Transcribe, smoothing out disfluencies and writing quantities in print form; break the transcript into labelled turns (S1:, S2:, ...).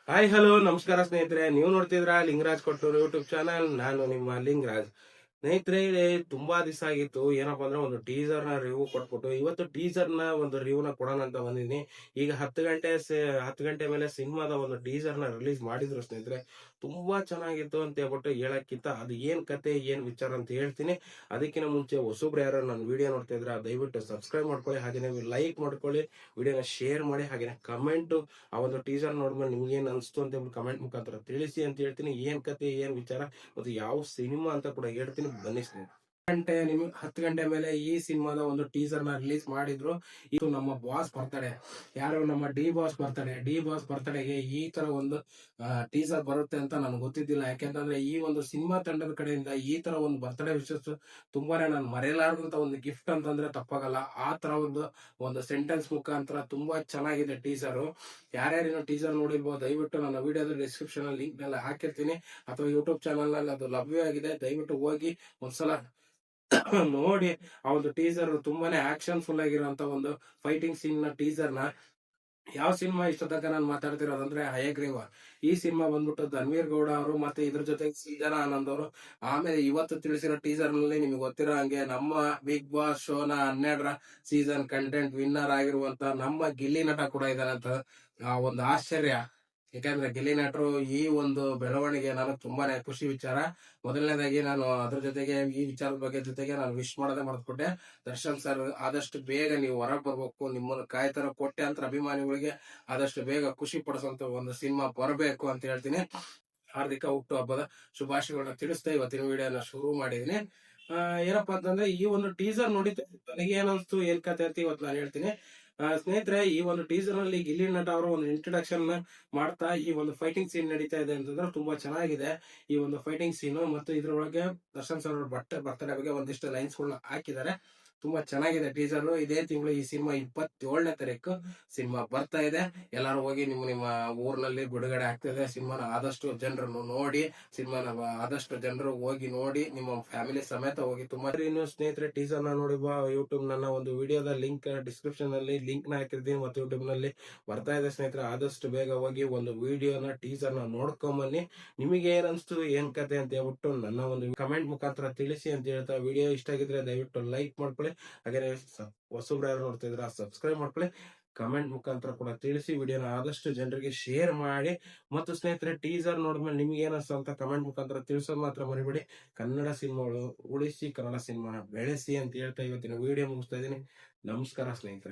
S1: Hi hello ನಮಸ್ಕಾರ ಸ್ನೇಹಿತರೆ, ನೀವು ನೋಡ್ತಿದ್ರ ಲಿಂಗರಾಜ್ ಕೊಟ್ಟೂರು ಯೂಟ್ಯೂಬ್ ಚಾನಲ್. ನಾನು ನಿಮ್ಮ ಲಿಂಗರಾಜ್. ಸ್ನೇಹಿತರೆ, ತುಂಬಾ ದಿವಸ ಆಗಿತ್ತು. ಏನಪ್ಪಾ ಅಂದ್ರೆ ಒಂದು ಟೀಸರ್ ನ ರಿವ್ಯೂ ಕೊಟ್ಬಿಟ್ಟು ಇವತ್ತು ಟೀಸರ್ ನ ಒಂದು ರಿವ್ಯೂ ನ ಕೊಡೋಣ ಅಂತ ಬಂದಿದ್ದೀನಿ. ಈಗ 10 ಗಂಟೆ ಮೇಲೆ ಸಿನಿಮಾದ ಒಂದು ಟೀಸರ್ ನ ರಿಲೀಸ್ ಮಾಡಿದ್ರು ಸ್ನೇಹಿತರೆ. ತುಂಬಾ ಚೆನ್ನಾಗಿತ್ತು ಅಂತ ಹೇಳ್ಬಿಟ್ಟು ಹೇಳಕ್ಕಿಂತ ಅದು ಏನ್ ಕತೆ ಏನ್ ವಿಚಾರ ಅಂತ ಹೇಳ್ತೀನಿ. ಅದಕ್ಕಿಂತ ಮುಂಚೆ ಹೊಸಬ್ರು ಯಾರು ನನ್ನ ವಿಡಿಯೋ ನೋಡ್ತಾ ಇದ್ರ ದಯವಿಟ್ಟು ಸಬ್ಸ್ಕ್ರೈಬ್ ಮಾಡ್ಕೊಳ್ಳಿ, ಹಾಗೆ ಲೈಕ್ ಮಾಡ್ಕೊಳ್ಳಿ, ವಿಡಿಯೋನ ಶೇರ್ ಮಾಡಿ, ಹಾಗೆ ಕಮೆಂಟ್ ಆ ಒಂದು ಟೀಸರ್ ನೋಡಿದ್ಮೇಲೆ ನಿಮ್ಗೆ ಏನ್ ಅನ್ಸ್ತು ಅಂತ ಕಮೆಂಟ್ ಮುಖಾಂತರ ತಿಳಿಸಿ ಅಂತ ಹೇಳ್ತೀನಿ. ಏನ್ ಕತೆ ಏನ್ ವಿಚಾರ ಮತ್ತು ಯಾವ ಸಿನಿಮಾ ಅಂತ ಕೂಡ ಹೇಳ್ತೀನಿ, ಬನ್ನಿ ಸ್ನೇಹಿತರೆ. 10 ಗಂಟೆ ಮೇಲೆ ಈ ಸಿನಿಮಾದ ಒಂದು ಟೀಸರ್ ನ ರಿಲೀಸ್ ಮಾಡಿದ್ರು. ಇದು ನಮ್ಮ ಬಾಸ್ ಬರ್ತಡೆ, ಯಾರು ನಮ್ಮ ಡಿ ಬಾಸ್ ಬರ್ತಡೆಗೆ ಈ ತರ ಒಂದು ಟೀಸರ್ ಬರುತ್ತೆ ಅಂತ ನನ್ಗೆ ಗೊತ್ತಿದ್ದಿಲ್ಲ. ಯಾಕೆಂತಂದ್ರೆ ಈ ಒಂದು ಸಿನಿಮಾ ತಂಡದ ಕಡೆಯಿಂದ ಈ ತರ ಒಂದು ಬರ್ತ್ಡೇ ವಿಶಸ್ ತುಂಬಾನೇ ನಾನು ಮರೆಯಲಾರದಂತ ಒಂದು ಗಿಫ್ಟ್ ಅಂತಂದ್ರೆ ತಪ್ಪಾಗಲ್ಲ. ಆ ತರ ಒಂದು ಸೆಂಟೆನ್ಸ್ ಮುಖಾಂತರ ತುಂಬಾ ಚೆನ್ನಾಗಿದೆ ಟೀಸರ್. ಯಾರ್ಯಾರೇನೋ ಟೀಸರ್ ನೋಡಿರ್ಬೋದು, ದಯವಿಟ್ಟು ನನ್ನ ವಿಡಿಯೋದ ಡಿಸ್ಕ್ರಿಪ್ಷನ್ ಅಲ್ಲಿ ಲಿಂಕ್ ನಲ್ಲಿ ಹಾಕಿರ್ತೀನಿ, ಅಥವಾ ಯೂಟ್ಯೂಬ್ ಚಾನಲ್ ನಲ್ಲಿ ಅದು ಲಭ್ಯವಾಗಿದೆ. ದಯವಿಟ್ಟು ಹೋಗಿ ಒಂದ್ಸಲ ನೋಡಿ. ಆ ಒಂದು ಟೀಸರ್ ತುಂಬಾನೇ ಆಕ್ಷನ್ ಫುಲ್ ಆಗಿರುವಂತ ಒಂದು ಫೈಟಿಂಗ್ ಸೀನ್ ನ ಟೀಸರ್ ನ. ಯಾವ ಸಿನಿಮಾ ಇಷ್ಟ ತನಕ ನಾನು ಮಾತಾಡ್ತಿರೋದಂದ್ರೆ ಹಯಗ್ರೀವ. ಈ ಸಿನಿಮಾ ಬಂದ್ಬಿಟ್ಟು ಧನ್ವೀರ್ ಗೌಡ ಅವರು ಮತ್ತೆ ಇದ್ರ ಜೊತೆ ಸೃಜನಾ ಆನಂದ್ ಅವರು. ಆಮೇಲೆ ಇವತ್ತು ತಿಳಿಸಿರೋ ಟೀಸರ್ ನಲ್ಲಿ ನಿಮ್ಗೆ ಗೊತ್ತಿರೋ ಹಂಗೆ ನಮ್ಮ ಬಿಗ್ ಬಾಸ್ ಶೋನ 12ರ ಸೀಸನ್ ಕಂಟೆಂಟ್ ವಿನ್ನರ್ ಆಗಿರುವಂತ ನಮ್ಮ ಗಿಲ್ಲಿ ನಟ ಕೂಡ ಇದಾರೆ ಅಂತ ಒಂದು ಆಶ್ಚರ್ಯ. ಯಾಕಂದ್ರೆ ಗಿಲ್ಲಿ ನಟರು ಈ ಒಂದು ಬೆಳವಣಿಗೆ ನನಗೆ ತುಂಬಾನೇ ಖುಷಿ ವಿಚಾರ. ಮೊದಲನೇದಾಗಿ ನಾನು ಅದ್ರ ಜೊತೆಗೆ ಈ ವಿಚಾರದ ಬಗ್ಗೆ ಜೊತೆಗೆ ನಾನು ವಿಶ್ ಮಾಡದೆ ಮಾಡ್ಕೊಟ್ಟೆ. ದರ್ಶನ್ ಸರ್ ಆದಷ್ಟು ಬೇಗ ನೀವು ಹೊರಗೆ ಬರ್ಬೇಕು, ನಿಮ್ಮನ್ನು ಕಾಯ್ತಾರ ಕೋಟ್ಯಾಂತರ ಅಭಿಮಾನಿಗಳಿಗೆ ಆದಷ್ಟು ಬೇಗ ಖುಷಿ ಪಡಿಸುವಂತ ಒಂದು ಸಿನಿಮಾ ಬರಬೇಕು ಅಂತ ಹೇಳ್ತೀನಿ. ಹಾರ್ದಿಕ ಹುಟ್ಟು ಹಬ್ಬದ ಶುಭಾಶಯಗಳನ್ನ ತಿಳಿಸ್ತಾ ಇವತ್ತಿನ ವಿಡಿಯೋನ ಶುರು ಮಾಡಿದೀನಿ. ಏನಪ್ಪಾ ಅಂತಂದ್ರೆ ಈ ಒಂದು ಟೀಸರ್ ನೋಡಿ ನನಗೆ ಏನನ್ಸ್ತು ಏನ್ ಕತೆ ಅಂತ ಇವತ್ತು ನಾನು ಹೇಳ್ತೀನಿ. ಸ್ನೇಹಿತರೆ, ಈ ಒಂದು ಟೀಸರ್ ನಲ್ಲಿ ಗಿಲ್ಲಿ ನಟ ಅವರು ಒಂದು ಇಂಟ್ರೊಡಕ್ಷನ್ ಮಾಡ್ತಾ ಈ ಒಂದು ಫೈಟಿಂಗ್ ಸೀನ್ ನಡೀತಾ ಇದೆ ಅಂತಂದ್ರೆ ತುಂಬಾ ಚೆನ್ನಾಗಿದೆ ಈ ಒಂದು ಫೈಟಿಂಗ್ ಸೀನ್. ಮತ್ತು ಇದ್ರೊಳಗೆ ದರ್ಶನ್ ಸರ್ ಅವ್ರ ಬರ್ತಡೇ ಬಗ್ಗೆ ಒಂದಿಷ್ಟು ಲೈನ್ಸ್ ಗಳನ್ನ ಹಾಕಿದ್ದಾರೆ. ತುಂಬಾ ಚೆನ್ನಾಗಿದೆ ಟೀಸರ್. ಇದೇ ತಿಂಗಳು ಈ ಸಿನಿಮಾ 27ನೇ ತಾರೀಕು ಸಿನಿಮಾ ಬರ್ತಾ ಇದೆ. ಎಲ್ಲರೂ ಹೋಗಿ ನಿಮ್ಮ ಊರ್ನಲ್ಲಿ ಬಿಡುಗಡೆ ಆಗ್ತಿದೆ ಸಿನಿಮಾನ. ಆದಷ್ಟು ಜನರನ್ನು ನೋಡಿ, ಸಿನಿಮಾನ ಆದಷ್ಟು ಜನರು ಹೋಗಿ ನೋಡಿ, ನಿಮ್ಮ ಫ್ಯಾಮಿಲಿ ಸಮೇತ ಹೋಗಿ. ತುಂಬಾ ಇನ್ನು ಸ್ನೇಹಿತರೆ, ಟೀಸರ್ ನ ನೋಡಿ ಯೂಟ್ಯೂಬ್ ನನ್ನ ಒಂದು ವಿಡಿಯೋದ ಲಿಂಕ್ ಡಿಸ್ಕ್ರಿಪ್ಷನ್ ನಲ್ಲಿ ಲಿಂಕ್ ನ ಹಾಕಿರ್ತೀನಿ, ಮತ್ತು ಯೂಟ್ಯೂಬ್ ನಲ್ಲಿ ಬರ್ತಾ ಇದೆ ಸ್ನೇಹಿತರೆ. ಆದಷ್ಟು ಬೇಗ ಹೋಗಿ ಒಂದು ವಿಡಿಯೋನ ಟೀಸರ್ ನ ನೋಡ್ಕೊಂಬನ್ನಿ. ನಿಮಗೆ ಏನ್ ಅನ್ಸ್ತು ಏನ್ ಕತೆ ಅಂತ ಹೇಳ್ಬಿಟ್ಟು ನನ್ನ ಒಂದು ಕಮೆಂಟ್ ಮುಖಾಂತರ ತಿಳಿಸಿ ಅಂತ ಹೇಳ್ತಾ, ವಿಡಿಯೋ ಇಷ್ಟ ಆಗಿದ್ರೆ ದಯವಿಟ್ಟು ಲೈಕ್ ಮಾಡ್ಕೊಳ್ಳಿ, ಹಾಗೆ ಹೊಸಬ್ರು ಯಾರು ನೋಡ್ತಿದ್ರ ಸಬ್ಸ್ಕ್ರೈಬ್ ಮಾಡ್ಕೊಳ್ಳಿ. ಕಮೆಂಟ್ ಮುಖಾಂತರ ಕೂಡ ತಿಳಿಸಿ, ವಿಡಿಯೋನ ಆದಷ್ಟು ಜನರಿಗೆ ಶೇರ್ ಮಾಡಿ. ಮತ್ತು ಸ್ನೇಹಿತರೆ, ಟೀಸರ್ ನೋಡಿದ್ಮೇಲೆ ನಿಮ್ಗೆ ಏನಿಸ್ತು ಅಂತ ಕಮೆಂಟ್ ಮುಖಾಂತರ ತಿಳಿಸೋದು ಮಾತ್ರ ಮರಿಬೇಡಿ. ಕನ್ನಡ ಸಿನಿಮಾಗಳು ಉಳಿಸಿ, ಕನ್ನಡ ಸಿನಿಮಾನ ಬೆಳೆಸಿ ಅಂತ ಹೇಳ್ತಾ ಇವತ್ತಿನ ವಿಡಿಯೋ ಮುಗಿಸ್ತಾ ಇದ್ದೀನಿ. ನಮಸ್ಕಾರ ಸ್ನೇಹಿತರೆ.